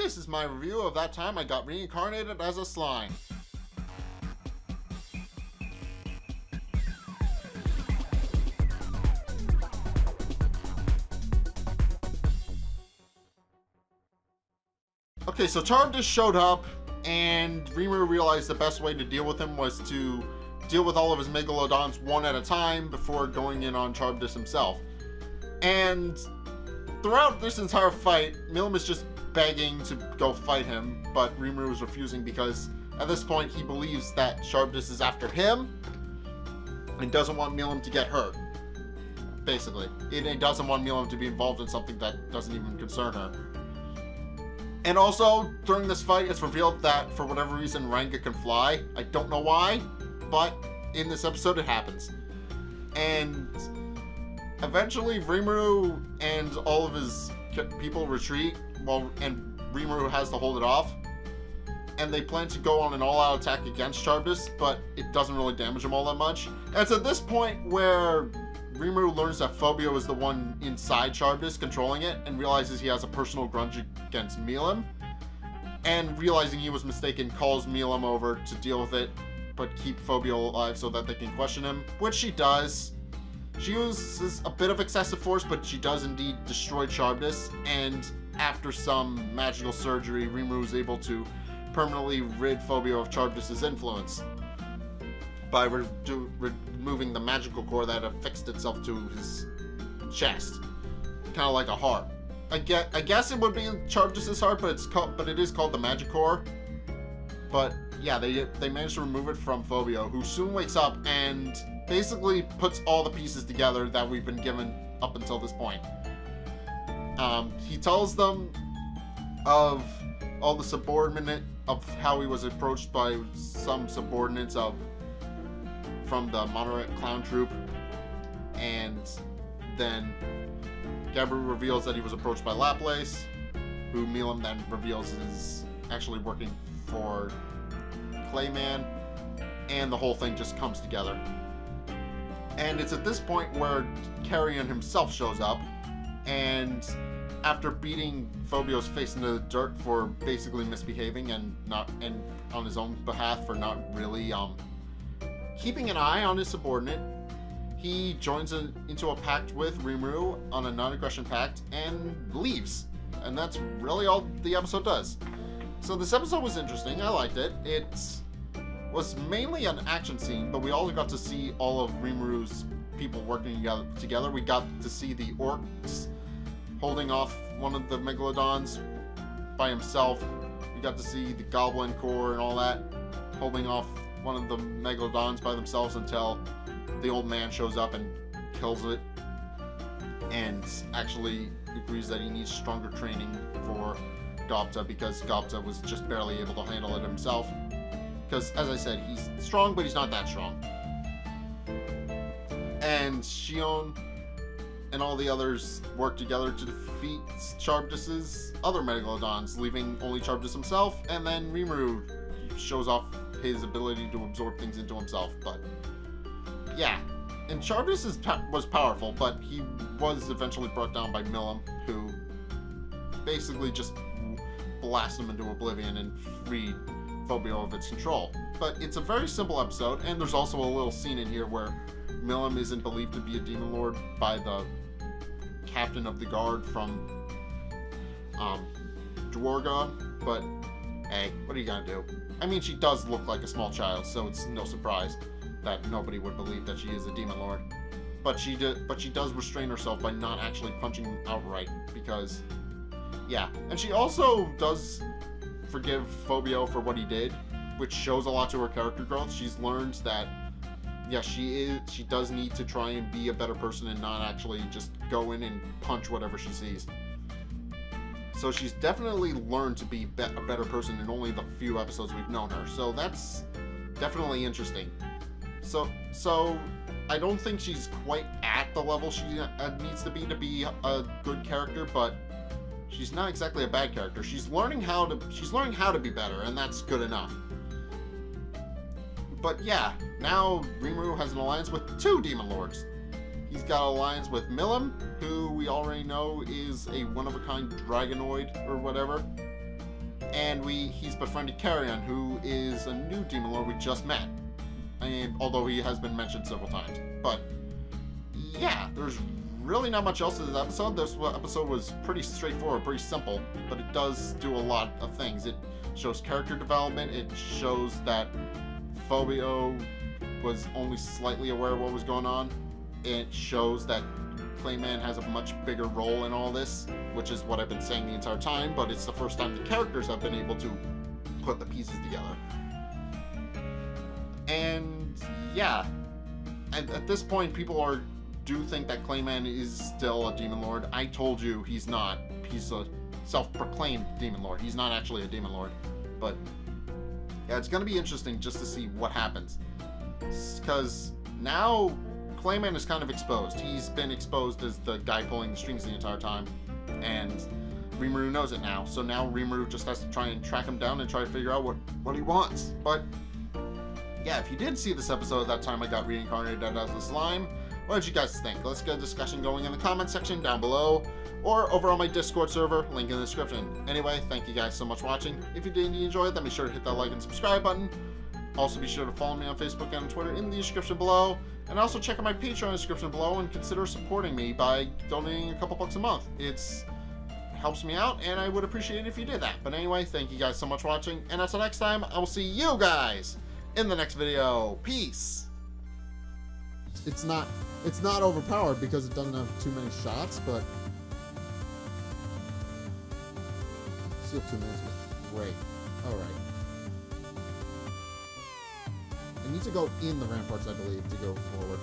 this is my review of that time I got reincarnated as a slime. Okay, so Charybdis showed up, and Rimuru realized the best way to deal with him was to deal with all of his Megalodons one at a time before going in on Charybdis himself. And throughout this entire fight, Milim is just begging to go fight him, but Rimuru is refusing because at this point he believes that Charybdis is after him and doesn't want Milim to get hurt. Basically, it doesn't want Milim to be involved in something that doesn't even concern her. And also, during this fight, it's revealed that, for whatever reason, Ranga can fly. I don't know why, but in this episode it happens. And eventually, Rimuru and all of his people retreat, and Rimuru has to hold it off. And they plan to go on an all-out attack against Charybdis, but it doesn't really damage him all that much. And it's at this point where Rimuru learns that Phobio is the one inside Charybdis controlling it and realizes he has a personal grudge against Milim. And realizing he was mistaken, calls Milim over to deal with it, but keep Phobio alive so that they can question him, which she does. She uses a bit of excessive force, but she does indeed destroy Charybdis, and after some magical surgery, Rimuru is able to permanently rid Phobio of Charybdis' influence by removing the magical core that affixed itself to his chest, kind of like a heart. I guess it would be Charybdis' heart, but it is called the magic core. But yeah, they managed to remove it from Phobio, who soon wakes up and basically puts all the pieces together that we've been given up until this point. He tells them of all the of how he was approached by some subordinates from the Monoret clown troupe, and then Gabriel reveals that he was approached by Laplace, who Milim then reveals is actually working for Clayman, and the whole thing just comes together. And it's at this point where Carrion himself shows up, and after beating Phobio's face into the dirt for basically misbehaving and on his own behalf for not really keeping an eye on his subordinate, he joins into a pact with Rimuru on a non-aggression pact and leaves. And that's really all the episode does. So this episode was interesting. I liked it. It was mainly an action scene, but we also got to see all of Rimuru's people working together. We got to see the orcs holding off one of the Megalodons by himself. We got to see the Goblin Corps and all that holding off one of the Megalodons by themselves until the old man shows up and kills it, and actually agrees that he needs stronger training for Gobta because Gobta was just barely able to handle it himself. Because, as I said, he's strong, but he's not that strong. And Shion and all the others work together to defeat Charybdis' other Megalodons, leaving only Charybdis himself, and then Rimuru shows off his ability to absorb things into himself. But yeah, and Charybdis was powerful, but he was eventually brought down by Milim, who basically just blasted him into oblivion and freed Phobio of its control. But it's a very simple episode, and there's also a little scene in here where Milim isn't believed to be a demon lord by the captain of the guard from Dwargon, but hey, what are you gonna do? I mean, she does look like a small child, so it's no surprise that nobody would believe that she is a demon lord. But she does restrain herself by not actually punching him outright, because yeah. And she also does forgive Phobio for what he did, which shows a lot to her character growth. She's learned that yeah, she does need to try and be a better person and not actually just go in and punch whatever she sees. So she's definitely learned to be a better person in only the few episodes we've known her. So that's definitely interesting. So I don't think she's quite at the level she needs to be a good character, but she's not exactly a bad character. She's learning how to be better, and that's good enough. But yeah, now Rimuru has an alliance with two demon lords. He's got an alliance with Milim, who we already know is a one-of-a-kind dragonoid or whatever. And he's befriended Carrion, who is a new Demon Lord we just met. I mean, although he has been mentioned several times. But, yeah, there's really not much else to this episode. This episode was pretty straightforward, pretty simple, but it does do a lot of things. It shows character development. It shows that Phobio was only slightly aware of what was going on. It shows that Clayman has a much bigger role in all this, which is what I've been saying the entire time, but it's the first time the characters have been able to put the pieces together. And yeah, at this point, people do think that Clayman is still a Demon Lord. I told you he's not. He's a self-proclaimed Demon Lord. He's not actually a Demon Lord. But yeah, it's going to be interesting just to see what happens. Because now Clayman is kind of exposed. He's been exposed as the guy pulling the strings the entire time. And Rimuru knows it now. So now Rimuru just has to try and track him down and try to figure out what he wants. But yeah, if you did see this episode that time I got reincarnated as a slime, what did you guys think? Let's get a discussion going in the comment section down below or over on my Discord server, link in the description. Anyway, thank you guys so much for watching. If you did enjoy it, then be sure to hit that like and subscribe button. Also be sure to follow me on Facebook and on Twitter in the description below. And also check out my Patreon in the description below and consider supporting me by donating a couple bucks a month. It helps me out and I would appreciate it if you did that. But anyway, thank you guys so much for watching. And until next time, I will see you guys in the next video. Peace. It's not overpowered because it doesn't have too many shots, but still 2 minutes. Great. All right. It needs to go in the ramparts, I believe, to go forward.